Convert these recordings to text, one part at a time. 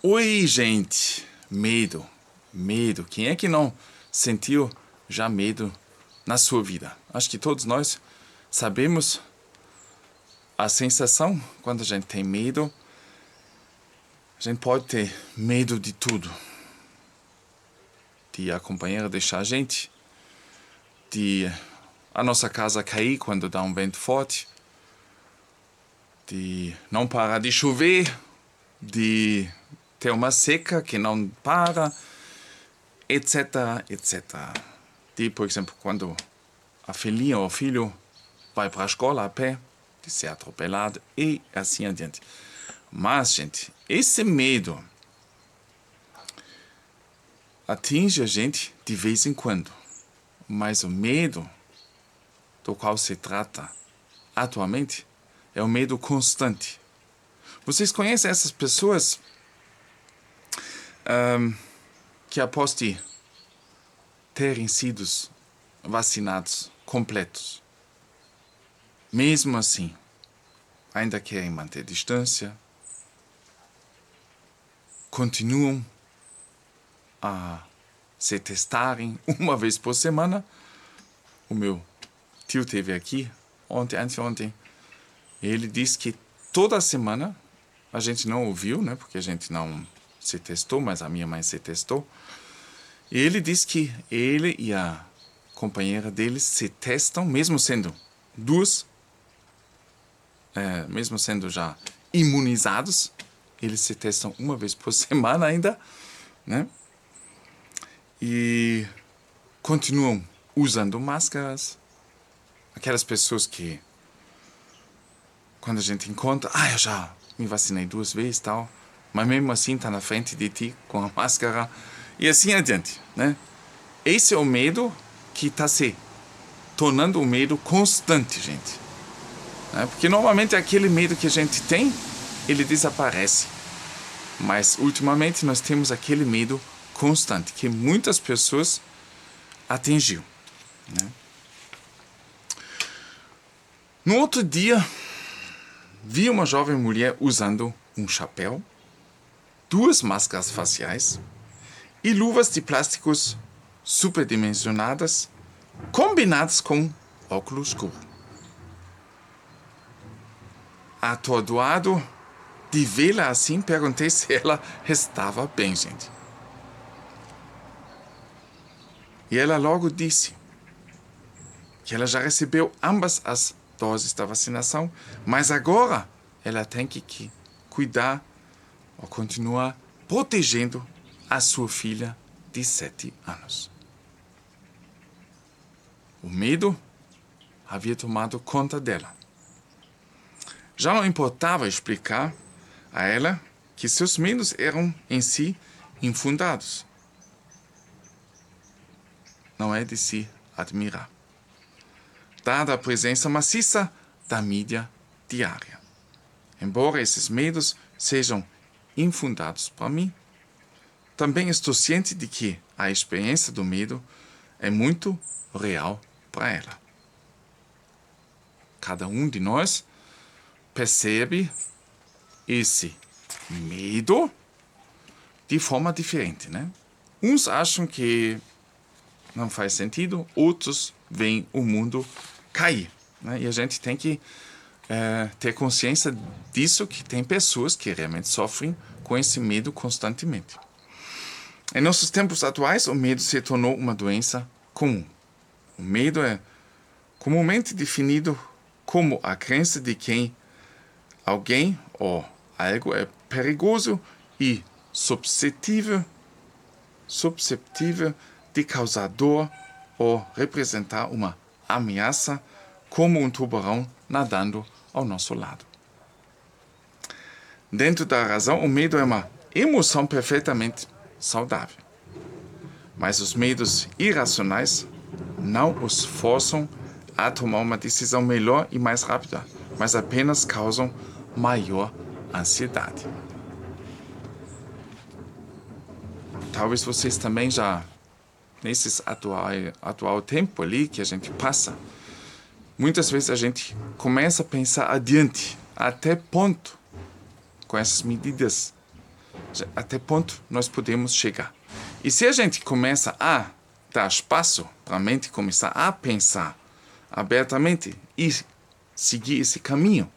Oi, gente! Medo. Medo. Quem é que não sentiu já medo na sua vida? Acho que todos nós sabemos a sensação quando a gente tem medo. A gente pode ter medo de tudo. De a companheira deixar a gente. De a nossa casa cair quando dá um vento forte. De não parar de chover. De ter uma seca que não para, etc, etc. De, por exemplo, quando a filhinha ou o filho vai para a escola a pé, de ser atropelado e assim adiante. Mas, gente, esse medo atinge a gente de vez em quando. Mas o medo do qual se trata atualmente é o medo constante. Vocês conhecem essas pessoas que após de terem sido vacinados completos, mesmo assim, ainda querem manter distância, continuam a se testarem uma vez por semana. O meu tio esteve aqui anteontem, ele disse que toda semana, a gente não ouviu, né, porque a gente não se testou, mas a minha mãe se testou. E ele disse que ele e a companheira dele se testam, mesmo sendo mesmo sendo já imunizados, eles se testam uma vez por semana ainda, né? E continuam usando máscaras. Aquelas pessoas que, quando a gente encontra, eu já me vacinei 2 vezes, tal, mas mesmo assim está na frente de ti com a máscara e assim adiante, né? Esse é o medo que está se tornando um medo constante, gente. Né? Porque normalmente aquele medo que a gente tem, ele desaparece. Mas ultimamente nós temos aquele medo constante que muitas pessoas atingiu. Né? No outro dia, vi uma jovem mulher usando um chapéu, 2 máscaras faciais e luvas de plásticos superdimensionadas, combinadas com óculos escuro. Atordoado de vê-la assim, perguntei se ela estava bem, gente. E ela logo disse que ela já recebeu ambas as doses da vacinação, mas agora ela tem que cuidar ou continuar protegendo a sua filha de 7 anos. O medo havia tomado conta dela. Já não importava explicar a ela que seus medos eram em si infundados. Não é de se admirar, dada a presença maciça da mídia diária. Embora esses medos sejam infundados para mim, também estou ciente de que a experiência do medo é muito real para ela. Cada um de nós percebe esse medo de forma diferente, né? Uns acham que não faz sentido, outros veem o mundo cair, né? E a gente tem que ter consciência disso, que tem pessoas que realmente sofrem com esse medo constantemente. Em nossos tempos atuais, o medo se tornou uma doença comum. O medo é comumente definido como a crença de que alguém ou algo é perigoso e susceptível de causar dor ou representar uma ameaça, como um tubarão nadando ao nosso lado. Dentro da razão, o medo é uma emoção perfeitamente saudável. Mas os medos irracionais não os forçam a tomar uma decisão melhor e mais rápida, mas apenas causam maior ansiedade. Talvez vocês também já, nesse atual tempo ali que a gente passa, muitas vezes a gente começa a pensar adiante, até ponto, com essas medidas até ponto nós podemos chegar. E se a gente começa a dar espaço para a mente começar a pensar abertamente e seguir esse caminho,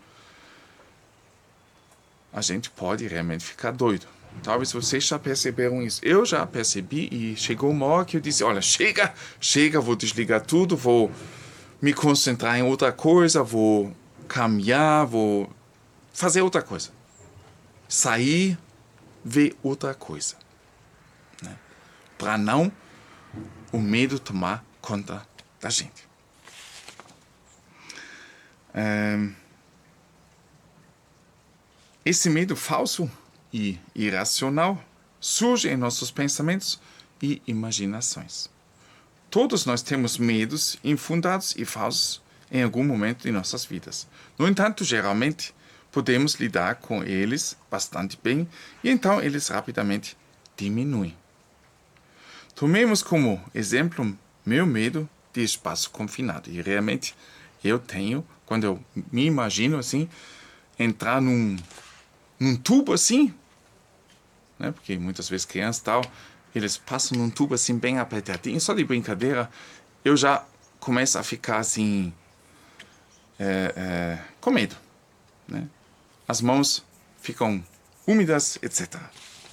a gente pode realmente ficar doido. Talvez vocês já perceberam isso. Eu já percebi e chegou uma hora que eu disse, olha, chega, vou desligar tudo, vou me concentrar em outra coisa, vou caminhar, vou fazer outra coisa. Sair, ver outra coisa. Né? Para não o medo tomar conta da gente. Esse medo falso e irracional surge em nossos pensamentos e imaginações. Todos nós temos medos infundados e falsos em algum momento de nossas vidas. No entanto, geralmente, podemos lidar com eles bastante bem e então eles rapidamente diminuem. Tomemos como exemplo meu medo de espaço confinado. E realmente eu tenho, quando eu me imagino assim, entrar num tubo assim, né? Porque muitas vezes crianças tal, eles passam num tubo assim bem apertadinho, só de brincadeira, eu já começo a ficar assim, com medo, né? As mãos ficam úmidas, etc.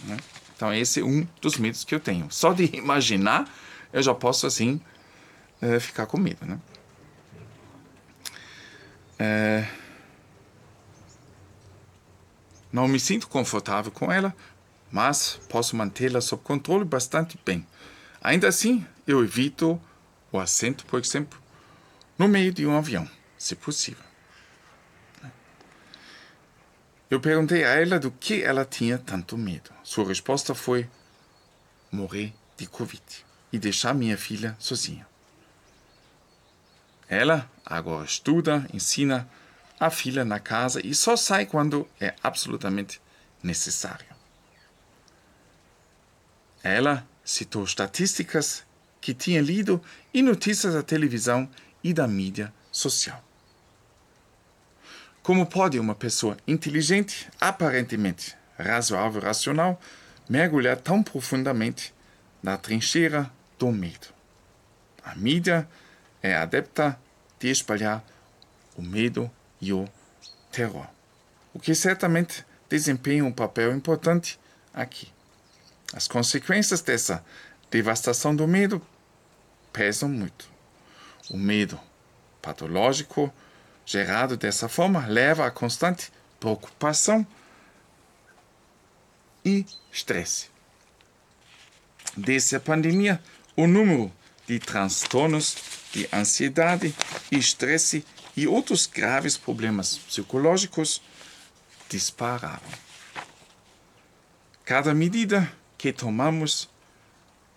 Né? Então esse é um dos medos que eu tenho. Só de imaginar, eu já posso assim ficar com medo, né? Não me sinto confortável com ela, mas posso mantê-la sob controle bastante bem. Ainda assim, eu evito o assento, por exemplo, no meio de um avião, se possível. Eu perguntei a ela do que ela tinha tanto medo. Sua resposta foi morrer de Covid e deixar minha filha sozinha. Ela agora estuda, ensina a filha na casa e só sai quando é absolutamente necessário. Ela citou estatísticas que tinha lido e notícias da televisão e da mídia social. Como pode uma pessoa inteligente, aparentemente razoável, racional, mergulhar tão profundamente na trincheira do medo? A mídia é adepta de espalhar o medo e o terror, o que certamente desempenha um papel importante aqui. As consequências dessa devastação do medo pesam muito. O medo patológico gerado dessa forma leva a constante preocupação e estresse. Desde a pandemia, o número de transtornos de ansiedade e estresse e outros graves problemas psicológicos dispararam. Cada medida que tomamos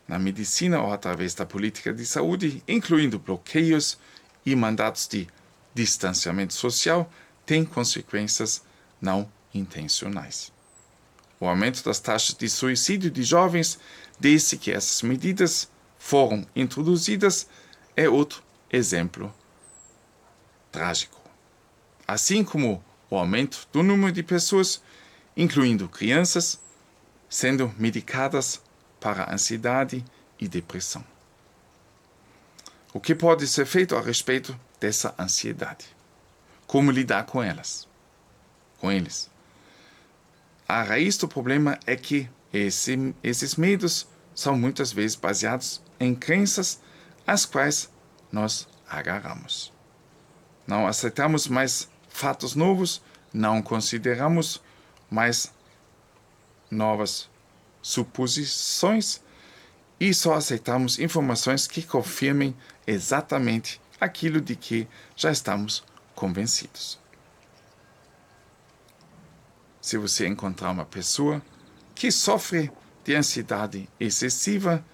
na medicina ou através da política de saúde, incluindo bloqueios e mandatos de distanciamento social, tem consequências não intencionais. O aumento das taxas de suicídio de jovens, desde que essas medidas foram introduzidas, é outro exemplo trágico. Assim como o aumento do número de pessoas, incluindo crianças, sendo medicadas para ansiedade e depressão. O que pode ser feito a respeito dessa ansiedade? Como lidar com eles? A raiz do problema é que esses medos são muitas vezes baseados em crenças às quais nós agarramos. Não aceitamos mais fatos novos, não consideramos mais novas suposições e só aceitamos informações que confirmem exatamente aquilo de que já estamos convencidos. Se você encontrar uma pessoa que sofre de ansiedade excessiva,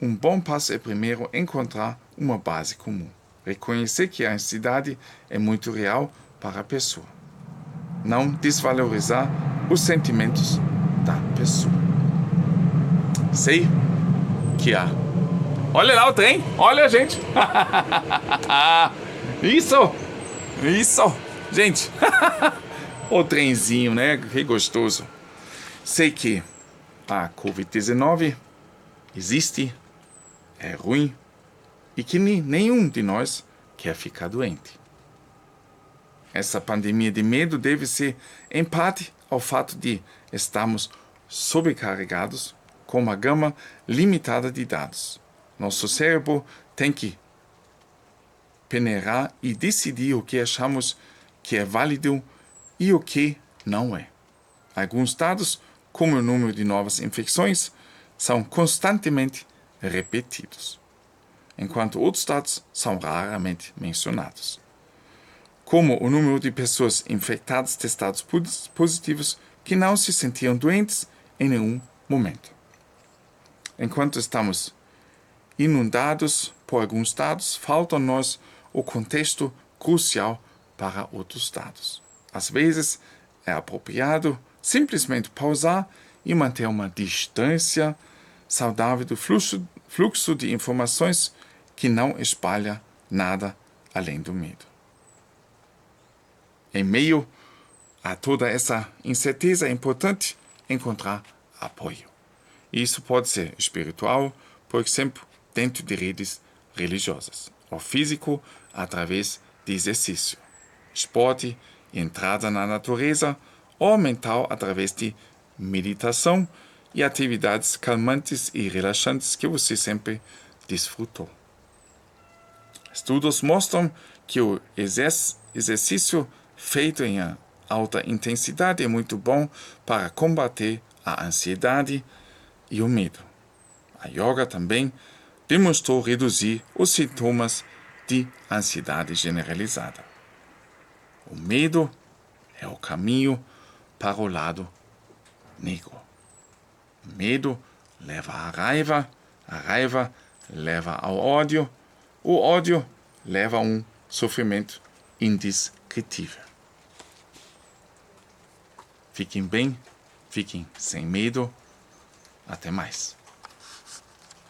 um bom passo é primeiro encontrar uma base comum. Reconhecer que a ansiedade é muito real para a pessoa. Não desvalorizar os sentimentos da pessoa. Sei que há. Olha lá o trem, olha, gente. Isso, gente. O trenzinho, né? Que gostoso. Sei que a Covid-19 existe, é ruim e que nenhum de nós quer ficar doente. Essa pandemia de medo deve ser, em parte, ao fato de estarmos sobrecarregados com uma gama limitada de dados. Nosso cérebro tem que peneirar e decidir o que achamos que é válido e o que não é. Alguns dados, como o número de novas infecções, são constantemente repetidos, enquanto outros dados são raramente mencionados, como o número de pessoas infectadas testados positivos que não se sentiam doentes em nenhum momento. Enquanto estamos inundados por alguns dados, falta-nos o contexto crucial para outros dados. Às vezes, é apropriado simplesmente pausar e manter uma distância saudável do fluxo de informações que não espalha nada além do medo. Em meio a toda essa incerteza, é importante encontrar apoio. Isso pode ser espiritual, por exemplo, dentro de redes religiosas, ou físico, através de exercício, esporte, entrada na natureza, ou mental, através de meditação e atividades calmantes e relaxantes que você sempre desfrutou. Estudos mostram que o exercício feito em alta intensidade é muito bom para combater a ansiedade e o medo. A yoga também demonstrou reduzir os sintomas de ansiedade generalizada. O medo é o caminho para o lado negro. O medo leva à raiva, a raiva leva ao ódio, o ódio leva a um sofrimento indescritível. Fiquem bem, fiquem sem medo. Até mais.